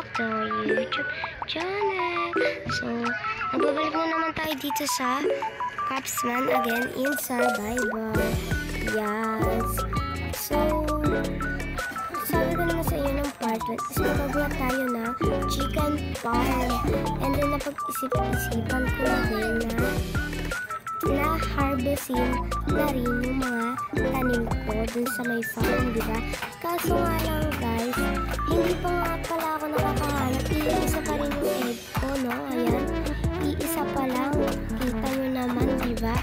back to our YouTube channel. So, nagbabalik na naman tayo dito sa Capsman again in Survivor. Yes. So, sabi ko naman sa iyo ng part 1 is magagawa tayo na chicken farm. And then napag-isip-isipan ko rin na harvestin na rin yung mga tanim ko dun sa may farm, diba? Kaso nga lang guys, hindi pa nga pala ako nakakahanap. Iisa pa rin yung egg ko, no? Ayan, iisa pa lang. Kita nyo naman, diba?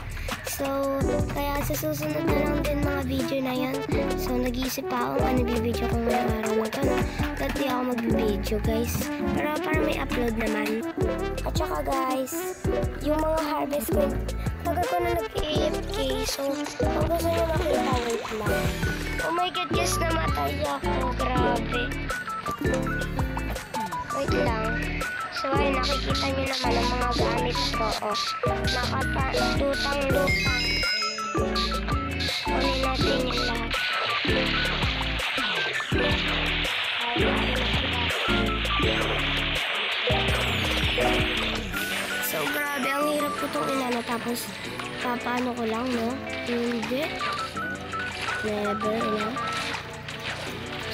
So, kaya sa susunod na lang din mga video na yan. So, nag-iisip pa ako ano bibidyo ko ngayong araw na to. At di ako magbibidyo guys. Pero para may upload naman. At saka guys, yung mga harvest ko, tagal ko na nag-AFK. So, kung gusto nyo makita, wait lang. Oh my god, guys, namatay ako. Grabe. Wait lang. So, ay nakikita nyo naman ang mga gamit ko. Oh, nakapalutang-lutang. Kunin natin yung lahat. So, grabe. Ang hirap ko itong inano. Tapos, papaano ko lang, no? Hindi. Never, no?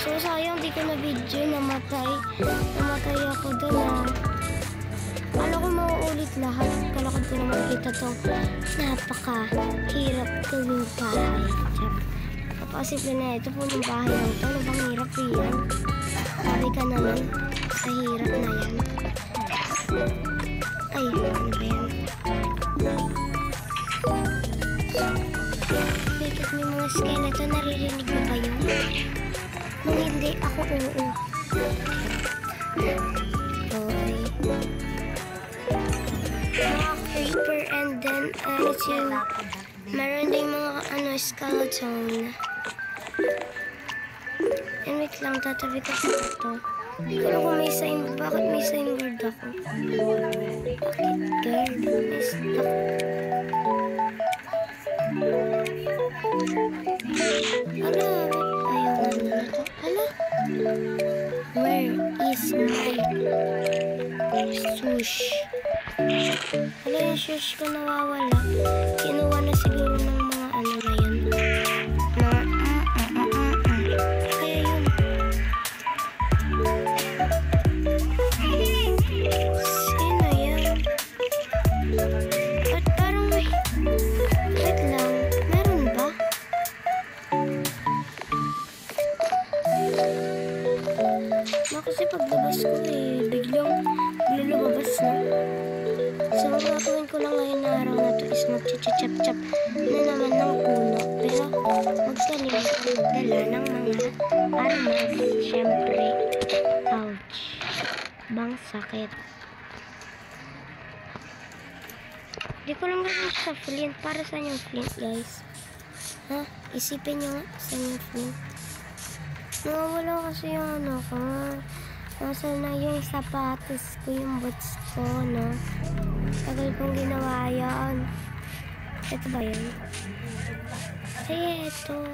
So, sayang di ko na video. Namatay ako doon, ah. Kala ko mauulit lahat. Kalakad ko na makikita itong napaka-hirap gawing bahay. Kapasip na ito po yung bahay lang ito. Ano bang hirap yan? Sabi ka naman sa hirap na yan. Ay, ano ba yan? Bakit may mga skeleton? Naririnig mo ba yun? Kung hindi, ako oo. Okay. Mga creeper and then meron din mga skeleton. And wait lang, tatabi ko sa ito. Kala ko may sign. Bakit may signboard ako? Bakit girl? May stuck. Hala, ayaw na ito. Hala. Where is my sush? Hala, yung sush ko nawawala. Kinuha na siguro ng mga ano na yan. Mga kaya yun. Sino yan? Ba't parang may... Wait lang. Meron ba? Kasi paglabas ko biglang lumabas na. So, ang gagawin ko lang ngayon na araw na to is mag-chap-chap na naman ng puno. Pero, huwag kalimutan magdala ng mga armas. Siyempre, ouch. Bang sakit. Di ko lang gagawin sa flint. Para saan yung flint, guys? Ha? Isipin nyo nga saan yung flint. Nawawala kasi yung ano ko. Nasa na yung sapatos ko, yung boots ko, no? Tagal kong ginawa yan. Ito ba yun? Ay, ito.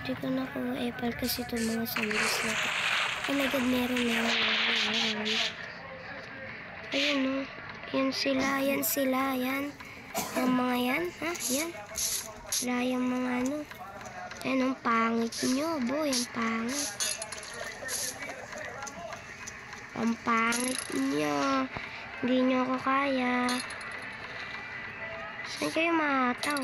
Hindi ko nakuha epal kasi ito mga sandals na ito. Oh my god, meron. Ayun, no? Yan sila. Yan. Yung mga yan, ha? Yan. Wala yung mga ano. Ayan, ang pangit nyo, boy. Ang pangit. Ang pangit nyo. Hindi nyo ako kaya. Saan kayo mataw?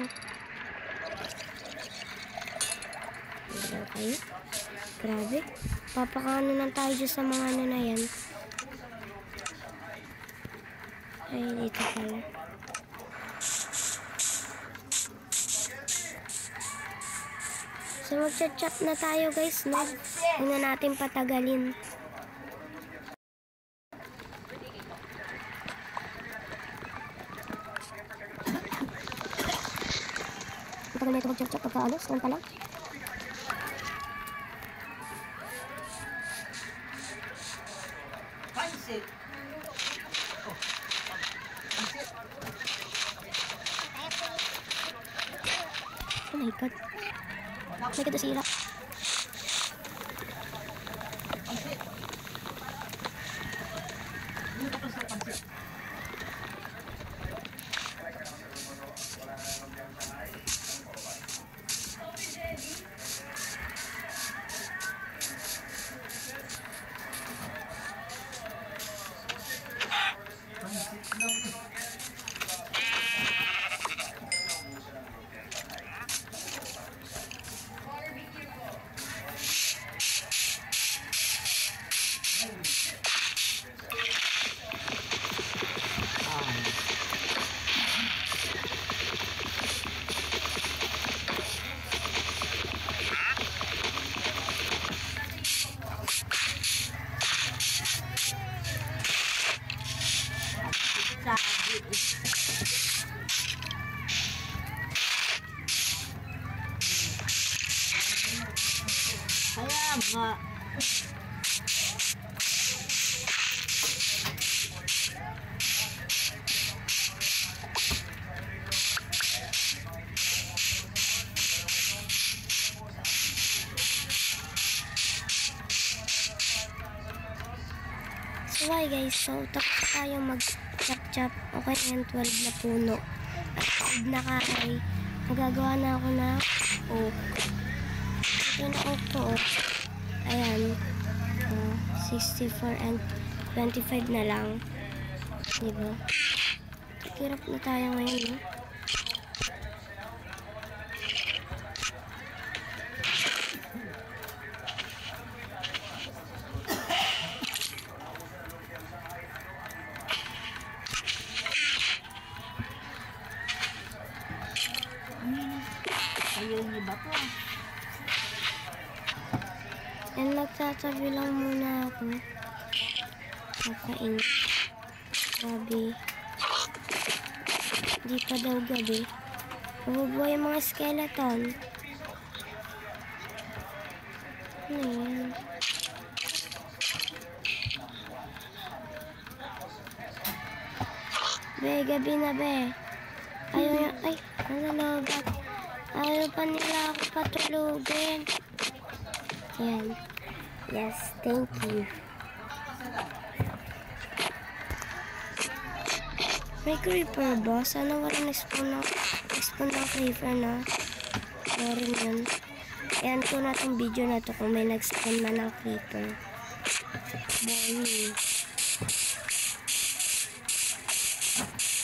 Wala kayo? Grabe. Papakano lang tayo dyan sa mga ano na yan. Ay, dito pala. So, mag-chat na tayo guys, no? Huwag na natin patagalin. Patagal na ito mag-chat pagka saan pala? Oh my god. May kada sira. Kaya nga. So hi guys, so tapos tayo mag-chop-chop. Okay na yung 12 na puno. At pag nakahay, magagawa na ako na oak. Ito na oak ko. Ayan. 64 and 25 na lang. Diba? Hirap na tayo ngayon, no? Ayun yung bato. And nagtatabi lang muna ako. Kakain. Gabi. Di pa daw gabi. Mabubuhay yung mga skeleton. Ano yan? Be, gabi na be. Ayaw yan. Ay, nalalabat. Ayaw pa nila ako patulugin. Yan. Yes, thank you. May creeper ba? Sana wala na-spawn ng creeper na. Sorry yun. Ayan ko na itong video na to kung may nag-spawn na ng creeper. Boy.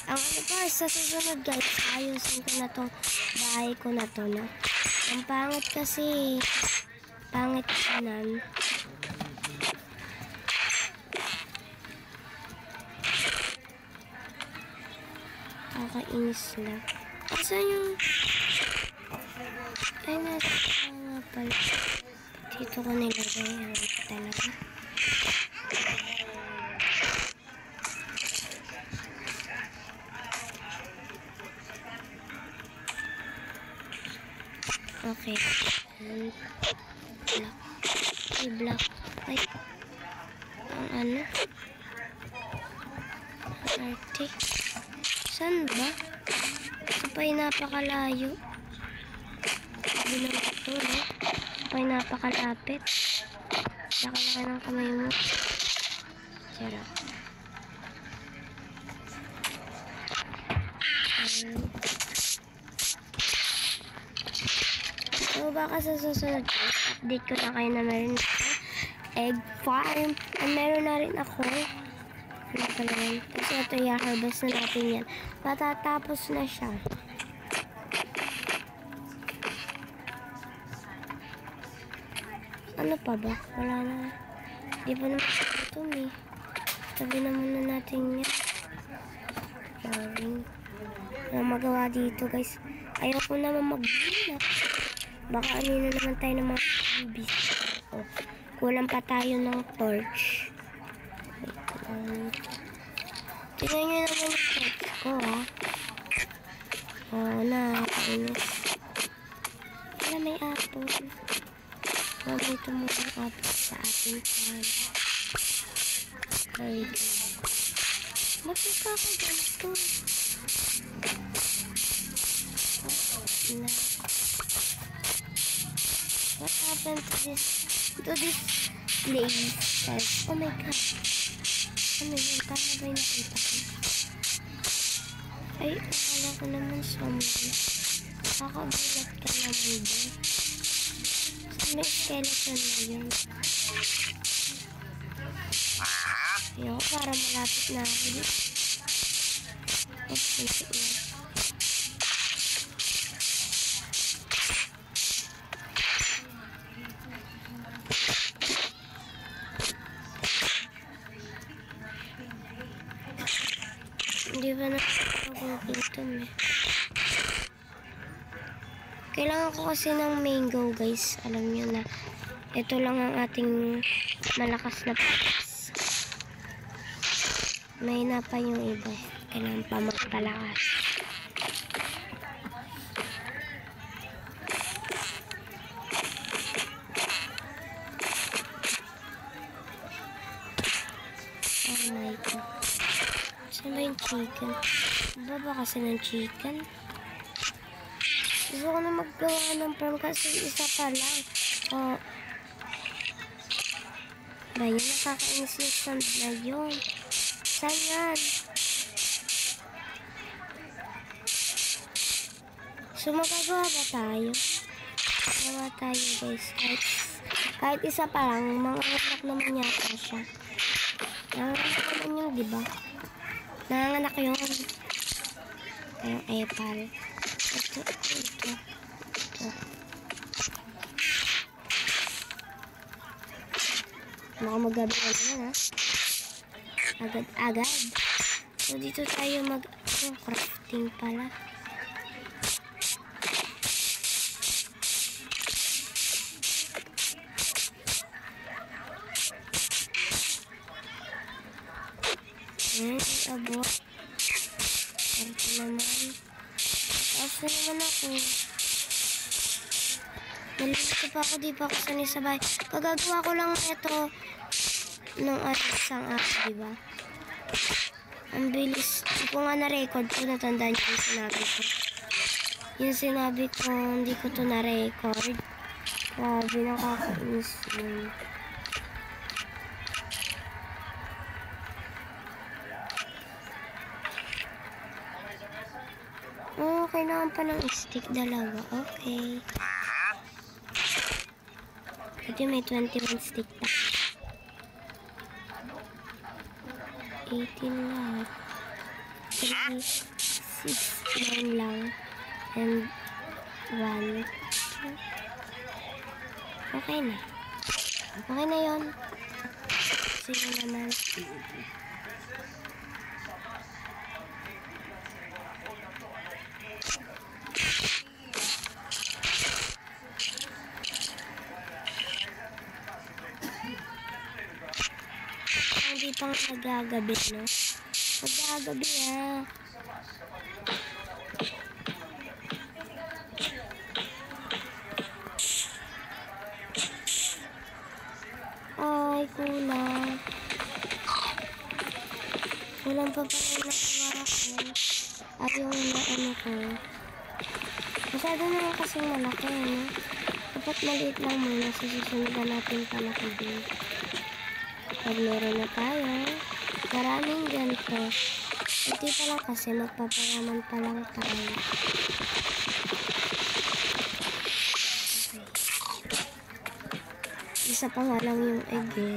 Ang ano pa, sa susunod guys, ayusin ko na itong bahay ko na to, no? Ang pangit kasi, pangit kanan. Kakainis lang. Asan yung... Ay, nasa nga pala. Dito ko nilagay. Ang talaga. Okay. Black. Ay, black. Ay. Ang ano? Arctic. Saan ba? Ito pa'y napakalayo. Sabi lang ito, no? Ito pa'y napakalapit. Laki-laki ng kamay mo. Sarap. So, baka sa susunod update ko na kayo na meron egg farm. At meron na rin ako. Ano pala yun? Kasi ito i-harvest na natin yan. Matatapos na siya. Ano pa ba? Wala na. Di ba naman ito eh. Sabi naman na natin yan. Boring. Ano magawa dito guys? Ayoko naman mag-binap. Baka ano na naman tayo ng mga zombies. Oh, kulang pa tayo ng torch. Tingnan nyo naman yung torch ko, ha. Oh, nakakainis. Wala, may apple. May tumulong apple sa ating farm. Very good. Magkakaganto. What happened to this place? Oh my god. Ano yun? Tama ba yung nakita ko? Ay, akala ko naman zombie. Kakagulat ka naman ba? Saan may skeleton na yun? Ayun, para malapit na ako. Oops, hindi ba nakakagugutom eh. Kailangan ko kasi ng mango guys. Alam nyo na. Ito lang ang ating malakas na patas. May na pa yung iba. Kailangan pa magpalakas. Oh my god. Saan ba yung chicken? Baba kasi ng chicken. Gusto ko na maggawa ng farm kasi isa pa lang. Oh. Ba yun, nakakainis yung sand na yun. Saan yan? So, magagawa ba tayo? Magawa tayo guys. Kahit isa pa lang, manganganak naman yata siya. Nanganganak naman yun, diba? Nanganganak yun. Ayong epal. Ito. Baka magabi na naman ha. Agad-agad. So, dito tayo crafting pala. Abo. Ito naman. Taas na naman ako. Nalilito pa ako, di pa ako sanay sa bahay. Kagagawa ko lang ito nung isang araw, diba? Ang bilis. Hindi ko nga na-record ko. Natandaan niyo yung sinabi ko. Yung sinabi ko, hindi ko to na-record. Grabe, nakakainis yun. Oh, kailangan pa ng stick dalawa. Okay. Ito may 21 stick pa. 18 lahat. 3, 6, 9 lang. And 1, 2. Okay na. Okay na yun. Sino naman? Hindi pang nagagabi, no? Nagagabi, ha? Ay, kulang. Kulang pa pala yung nakuha ko. Ay, yung ano ko. Masyado naman kasing malaki, no? Dapat maliit lang muna. Susunod na natin palaki din. Pag meron na tayo, maraming ganito. Hindi pa lang kasi magpapayaman pa lang tayo. Okay. Isa pa nga lang yung egg eh.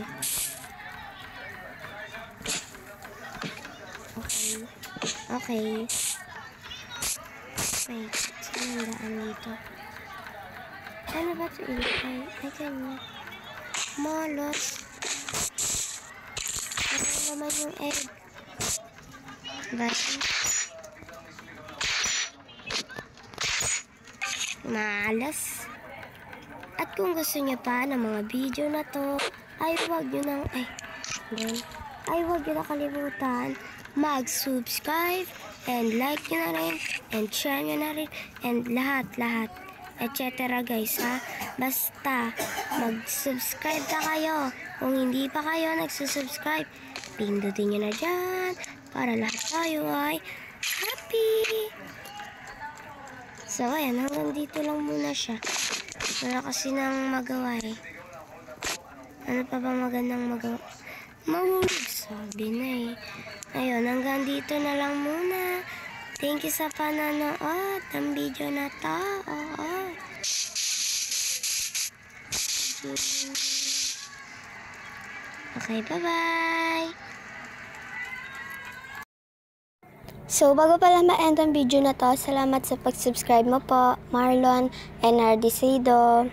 Okay. Okay. Wait, saan ang daan dito? Ano ba ito ilipay? Ay, ganyan. Malos. Ano naman yung egg? Right? Malas. At kung gusto niyo pa ng mga video na to, ay huwag nyo nang, huwag nyo na kalimutan mag-subscribe and like nyo na rin and share nyo na rin and lahat etc. guys ha. Basta mag-subscribe na kayo. Kung hindi pa kayo nagsusubscribe, pindutin nyo na dyan para lahat tayo ay happy. So ayan, hanggang dito lang muna siya. Wala kasi nang magawa eh. Ano pa ba magandang magawa? Mahulog, sabi na eh. Ayun, hanggang dito na lang muna. Thank you sa panonood ng video na to. Okay, bye-bye! So, bago pala ma-end ang video na to, salamat sa pag-subscribe mo po, Marlon and Nardicedo.